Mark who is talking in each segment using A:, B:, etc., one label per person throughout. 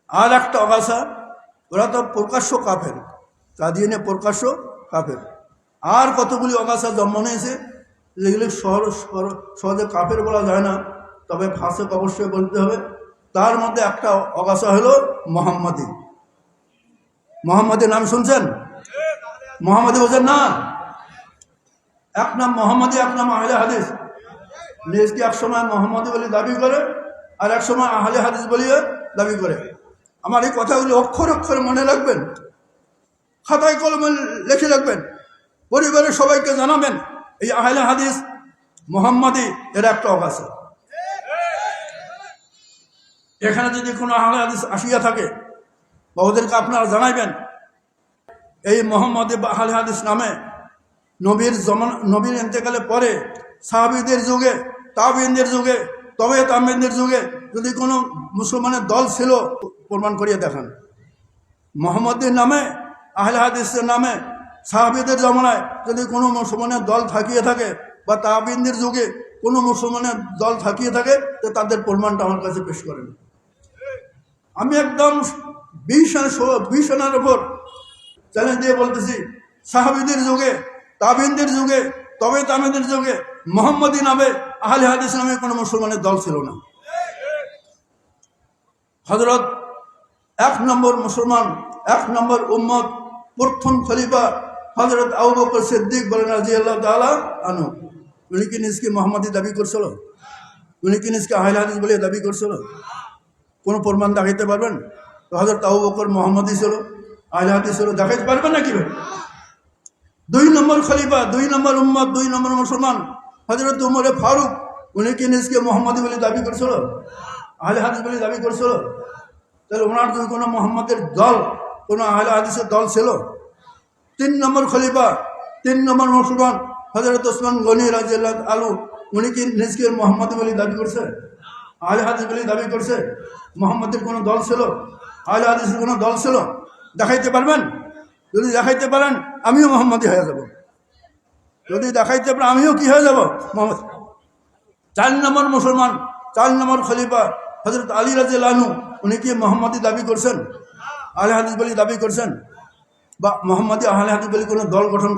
A: আর একটা অগাছা, ওরা তো প্রকাশ্য কাফের, কাদিয়ানে প্রকাশ্য কাফের। আর কতগুলি অগাছা জন্ম নিয়েছে, যেগুলি সহজে কাফের বলা যায় না, তবে ফাঁসেক অবশ্যই বলতে হবে। তার মধ্যে একটা অগাছা হলো মোহাম্মদী। মোহাম্মদের নাম শুনছেন? মোহাম্মদী বোঝেন না? এক নাম মোহাম্মদী, এক নাম আহলে হাদিস। নিজকে এক সময় মোহাম্মদী বলে দাবি করে, আর এক সময় আহলে হাদিস বলিয়ে দাবি করে। আমার এই কথাগুলি অক্ষর অক্ষরে মনে রাখবেন, খাতায় কলমে লিখে রাখবেন, পরিবারের সবাইকে জানাবেন। এই আহলে হাদিস মোহাম্মদী এর একটা অগাছা। এখানে যদি কোনো আহলে হাদিস আসিয়া থাকে বা ওদেরকে আপনারা জানাইবেন, এই মোহাম্মদী বা আহলে হাদিস নামে নবীর ইন্তেকালের পরে সাহাবীদের যুগে, তাবেঈনদের যুগে, তবে তাবেঈনদের যুগে যদি কোনো মুসলমানের দল ছিল, প্রমাণ করিয়ে দেখান। মোহাম্মদের নামে, আহলে হাদিসের নামে সাহাবীদের জমানায় যদি কোনো মুসলমানের দল থাকিয়ে থাকে বা তাবেঈনদের যুগে কোনো মুসলমানের দল থাকিয়ে থাকে, তো তাদের প্রমাণটা আমার কাছে পেশ করেন। আমি একদম 20 আনার উপর চ্যালেঞ্জ দিয়ে বলতেছি, সাহাবীদের যুগে, তাবেঈনদের যুগে, তবে তাবেঈনদের যুগে মোহাম্মদী নামে, আহলে হাদিস নামে কোনো মুসলমানের দল ছিল না। হযরত 1 নম্বর মুসলমান, 1 নম্বর উম্মত, প্রথম খলিফা হযরত আবু বকর সিদ্দিক বলেন রাদিয়াল্লাহু তাআলা আনহু, উনি কি নিজকে মোহাম্মদী দাবি করছিল? উনি কি নিজকে আহলে হাদিস বলে দাবি করছিল? কোনো প্রমাণ দেখাইতে পারবেন? তো হযরত আবু বকর মোহাম্মদী ছিল, আহলে হাদিস ছিল, দেখাইতে পারবেন না কিভাবে? 2 নম্বর খলিফা, 2 নম্বর উম্মত, 2 নম্বর মুসলমান হযরত উমর ফারুক, উনি কি নিজকে মোহাম্মদী বলে দাবি করছিল? আহলে হাদিস বলে দাবি করছিল? তাহলে ওনার যদি কোনো মোহাম্মদের দল, কোনো আহলে হাদিসের দল ছিল? 3 নম্বর খলিফা, 3 নম্বর মুসলমান হযরত ওসমান গনি রাদিয়াল্লাহু আনহু, উনি কি নিজকে মোহাম্মদী বলে দাবি করছে? আহলে হাদিস বলে দাবি করছে? মোহাম্মদের কোনো দল ছিল? আহলে হাদিসের কোনো দল ছিল? দেখাইতে পারবেন? যদি দেখাইতে পারেন আমিও মোহাম্মদী হয়ে যাব। যদি দেখাইতে পারেন আমিও কি হয়ে যাব? মোহাম্মদ। 4 নম্বর মুসলমান, 4 নম্বর খলিফা হযরত আলী রাদিয়াল্লাহু আনহু, উনি কি মোহাম্মদী দাবি করছেন? আহলে হাদিস বলে দাবি করছেন? বা মোহাম্মদী আহলে হাদিস বলে কোনো দল গঠন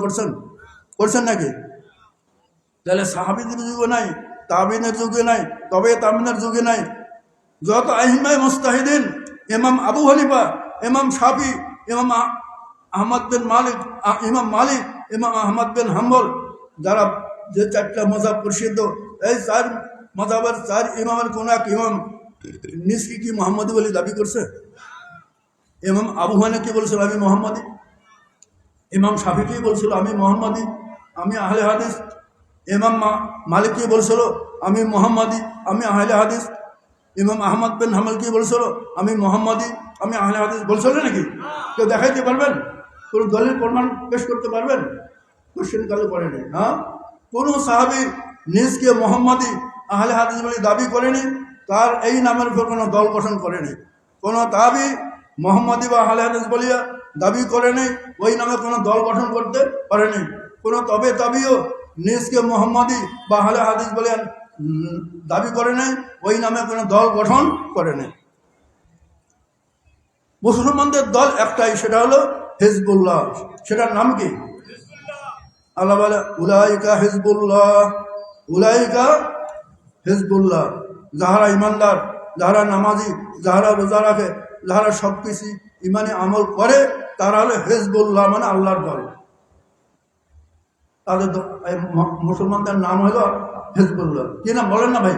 A: করছেন নাকি? তাহলে সাহাবীদের যুগে নাই, তাবেঈনের যুগে নাই, তবে তাবেঈনের যুগে নাই, যত আইম্মায়ে মুজতাহিদিন, ইমাম আবু হানিফা, ইমাম শাফি, ইমাম আহমদ বিন মালিক, ইমাম মালিক, ইমাম আহমদ বিন হাম্বল, যারা যে 4টা মাযহাব প্রসিদ্ধ, এই 4 মাযহাবের 4 ইমামের কোন এক ইমাম নিজকে কি মোহাম্মদী বলে দাবি করছে? ইমাম আবু হানিফা কি বলছিল? আমি মোহাম্মদী। ইমাম শাফি কি বলছিল? আমি মোহাম্মদী, আমি আহলে হাদিস। ইমাম মালিক কি বলছিল? আমি মোহাম্মদী, আমি আহলে হাদিস। ইমাম আহমদ বিন হাম্বল কি বলছিল? আমি মোহাম্মদী, আমি আহলে হাদিস। বলছিল নাকি? কেউ দেখাইতে পারবেন? কোন দলিল প্রমাণ পেশ করতে পারবেন? কোশ্চেন কালে করেনি। হ্যাঁ, কোন সাহাবী নিজকে মোহাম্মদী, আহলে হাদিস বলে দাবি করেনি, তার এই নামের উপর কোনো দল গঠন করেনি। কোনো তাবী মোহাম্মদী বা আহলে হাদিস বলিয়া দাবি করেনি, ওই নামে কোনো দল গঠন করতে পারেনি। কোনো তবে তাবিও নিজকে মোহাম্মদী বা আহলে হাদিস বলে দাবি করে নাই, ওই নামে কোনো দল গঠন করে নাই। মুসলমানদের দল একটাই, সেটা হলো হিজবুল্লাহ। সেটার নাম কি? আল্লাহ বলে উলাইকা হিজবুল্লাহ, উলাইকা হিজবুল্লাহ। যাহারা ইমানদার, যাহারা নামাজি, যাহারা রোজা রাখে, যাহারা সব কিছু ইমানে আমল করে, তারা হলো হিজবুল্লাহ, মানে আল্লাহর দল। তাদের মুসলমানদের নাম হলো হিজবুল্লাহ। কি নাম বলেন না ভাই?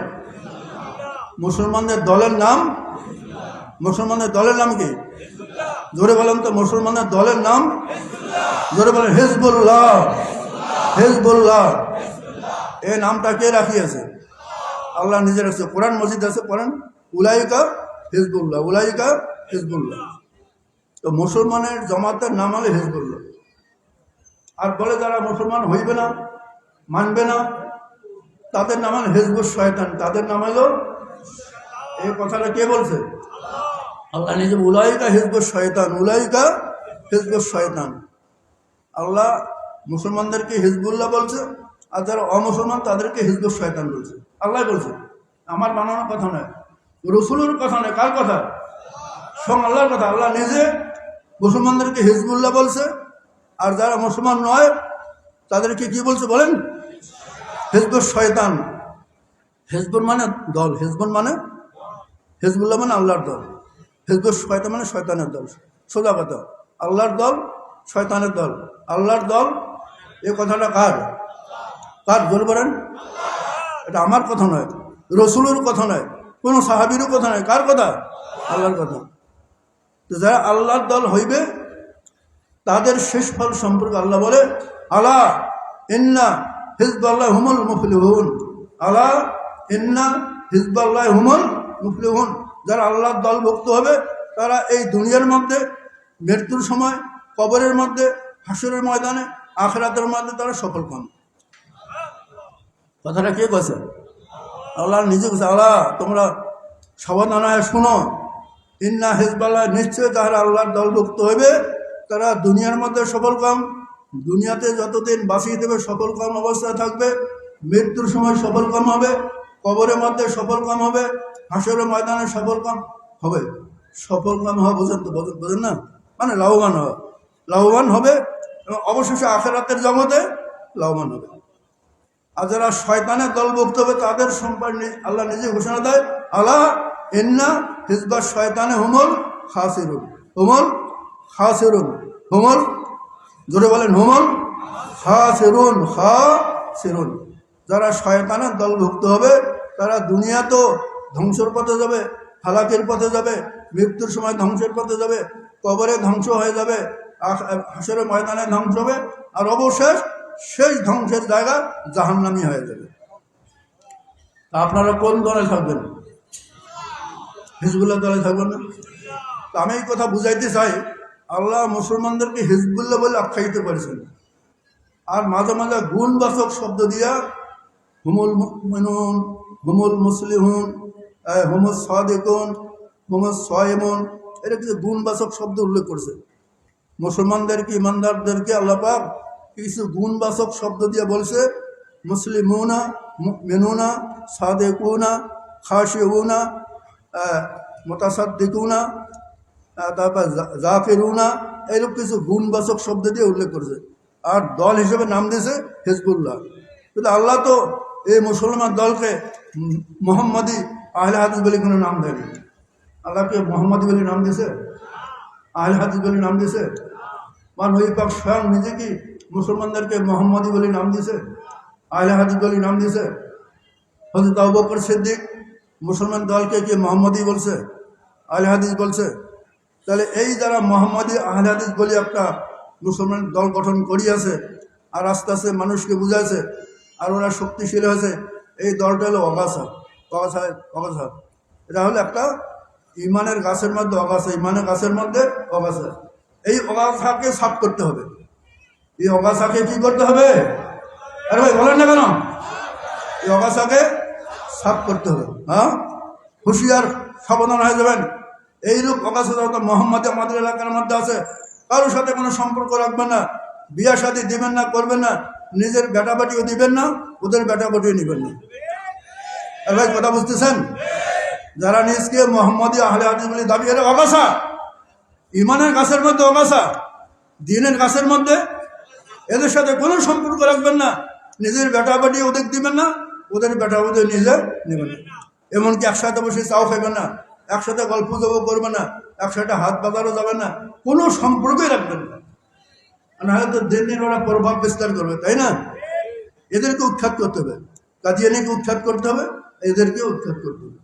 A: মুসলমানদের দলের নাম, মুসলমানদের দলের নাম কি? জোরে বলেন তো, মুসলমানের দলের নাম জোরে বলেন। Hezbollah, Hezbollah. এই নামটা কে রাখিয়েছে? আল্লাহ নিজে রাখছে। কোরআন মজিদ আছে, পড়েন উলাইকা হিজবুল্লাহ, উলাইকা হিজবুল্লাহ। তো মুসলমানের জামাতের নাম হলো হিজবুল্লাহ। আর বলে যারা মুসলমান হইবে না, মানবে না, তাদের নাম হলো হিজবুশ শয়তান। তাদের নাম হলো, এই কথাটা কে বলছে? আল্লাহ নিজে। উলাইকা হিজবুশ শয়তান, উলাইকা হিজবুশ শয়তান। আল্লাহ মুসলমানদেরকে হিজবুল্লাহ বলছে, আর যারা অমুসলমান তাদেরকে হিজবুশ শয়তান বলছে। আল্লাহ বলছে, আমার বানানোর কথা নয়, রসুলের কথা নয়। কার কথা? স্বয়ং আল্লাহর কথা। আল্লাহ নিজে মুসলমানদেরকে হিজবুল্লাহ বলছে, আর যারা মুসলমান নয় তাদেরকে কি বলছে বলেন? হিজবুল শয়তান। হিজবুল মানে দল, হিজবুল মানে হিজবুল্লাহ মানে আল্লাহর দল, হিজবুল শয়তান মানে শয়তানের দল। সোজা কথা, আল্লাহর দল শয়তানের দল। আল্লাহর দল এই কথাটা কার? কার জোর বলেন? এটা আমার কথা নয়, রসুলের কথা নয়, কোনো সাহাবীরও কথা নয়। কার কথা? আল্লাহর কথা। তো যারা আল্লাহর দল হইবে তাদের শেষ ফল সম্পর্কে আল্লাহ বলে, আলা ইন্না হিজবাল্লাহ হুমুল মুফলিহুন। আলা ইন্না হিজবাল্লাহ হুমুল মুফলিহুন। যারা আল্লাহর দলভুক্ত হবে তারা এই দুনিয়ার মধ্যে, মৃত্যুর সময়, কবরের মধ্যে, হাসরের ময়দানে, আখিরাতের মধ্যে তারা সফল পান। কথাটা কে বলছে? আল্লাহ নিজে বলছে, আল্লাহ তোমরা সাবধান হয়ে শুনো, ইন্না হিজবাল্লাহ, নিশ্চয় যারা আল্লাহর দলভুক্ত হইবে তারা দুনিয়ার মধ্যে সফল কাম, দুনিয়াতে যতদিন বাঁচিয়ে দেবে সফল কাম অবস্থায় থাকবে, মৃত্যুর সময় সফল কাম হবে, কবরের মধ্যে সফল কাম হবে, হাসরের ময়দানে সফল কাম হবে। সফল কাম হওয়া বোঝেন তো? বোঝেন না? মানে লাভবান হবে, লাভবান হবে এবং অবশেষে আখিরাতের জগতে লাভবান হবে। আর যারা শয়তানের দলভুক্ত হবে তাদের সম্পর্কে আল্লাহ নিজে ঘোষণা দেয়, আলা ইন্না হিজবা শয়তানে হুমুল খাসিরুন। হুমুল খাসিরুন। হুমুল, জোরে বলেন, হুমুল খাসিরুন। খাসিরুন। যারা শয়তানের দলভুক্ত হবে তারা দুনিয়া তো ধ্বংসের পথে যাবে, হালাকের পথে যাবে, মৃত্যুর সময় ধ্বংসের পথে যাবে, কবরে ধ্বংস হয়ে যাবে, হাসরের ময়দানে ধ্বংস হবে, আর অবশেষ শেষ ধ্বংসের জায়গা জাহান্নামী হয়ে যাবে। আপনারা কোন দলে থাকবেন? হিজবুল্লাহ দলে থাকবেন না? তো আমি এই কথা বুঝাইতে চাই, আল্লাহ মুসলমানদেরকে হিজবুল্লাহ বলে আখ্যায়িত করেছেন। আর মাঝে মাঝে গুণবাচক শব্দ দিয়া হুমুল মুমিনুন, হুমুল মুসলিহুন, হুমুল সাদিকুন, হুমুল সাইমুন, এটা কিছু গুণবাচক শব্দ উল্লেখ করেছে। মুসলমানদেরকে, ইমানদারদেরকে আল্লাহ পাক কিছু গুণবাচক শব্দ দিয়ে বলছে, মুসলিমুনা, মুমিনুনা, সাদিকুনা, খাশিউনা, মুতাসাদ্দিকুনা, তারপর জাকিরুনা, এইরকম কিছু গুণবাচক শব্দ দিয়ে উল্লেখ করেছে। আর দল হিসেবে নাম দিয়েছে হিজবুল্লাহ। কিন্তু আল্লাহ তো এই মুসলমান দলকে মোহাম্মদী আহলে হাদিস বলে কোনো নাম দেয়নি। আল্লাহকে মোহাম্মদী বলে নাম দিয়েছে? আহলে হাদিস বলে নাম দিয়েছে? বা নবী পাক স্বয়ং নিজে কি মুসলমানদেরকে মোহাম্মদী বলে নাম দিয়েছে? আহলে হাদিস বলে নাম দিয়েছে? হযরত আবু বকর সিদ্দিক মুসলমান দলকে কি মোহাম্মদী বলছে? আহলে হাদিস বলছে? তাহলে এই যারা মোহাম্মদী আহলে হাদিস বলে একটা মুসলমান দল গঠন করিয়াছে আর আস্তে আস্তে মানুষকে বুঝাইছে আর ওরা শক্তিশালী হয়েছে, এই দলটা হলো অগাছা। অগাছা, অগাছা। এটা হলো একটা ইমানের গাছের মধ্যে অগাছা, ইমানের গাছের মধ্যে অগাছা। এই অগাছাকে সাফ করতে হবে। এই অগাছাকে কি করতে হবে? আরে ভাই বলেন না কেন? এই অগাছাকে সাফ করতে হবে। হ্যাঁ, হুঁশিয়ার, সাবধান হয়ে যাবেন। এইরূপ অগাছা যত মোহাম্মদী আমাদের এলাকার মধ্যে আছে, কারোর সাথে কোনো সম্পর্ক রাখবেন না, বিয়া শাদী দিবেন না, করবেন না, নিজের বেটাবাটিও দিবেন না, ওদের বেটাবাটিও নিবেন না। আর ভাই কথা বুঝতেছেন? যারা নিজকে মোহাম্মদী আহলে হাদিস বলে দাবি করে, অগাছা, ইমানের গাছের মধ্যে অগাছা, দিনের গাছের মধ্যে, এদের সাথে কোনো সম্পর্ক রাখবেন না, নিজের বেটাবাটি ওদের দিবেন না, ওদের বেটাবাটি নিজে নেবেন না। এমনকি একসাথে বসে চাও খাইবেন না, একসাথে গল্প জব করবেন না, একসাথে হাত বাজারও যাবেন না, কোনো সম্পর্কই রাখবেন না। নাহলে তো দিন দিন ওরা প্রভাব বিস্তার করবে, তাই না? এদেরকে উৎখাত করতে হবে, কাদিয়ানিকে উৎখাত করতে হবে, এদেরকে উৎখাত করতে হবে।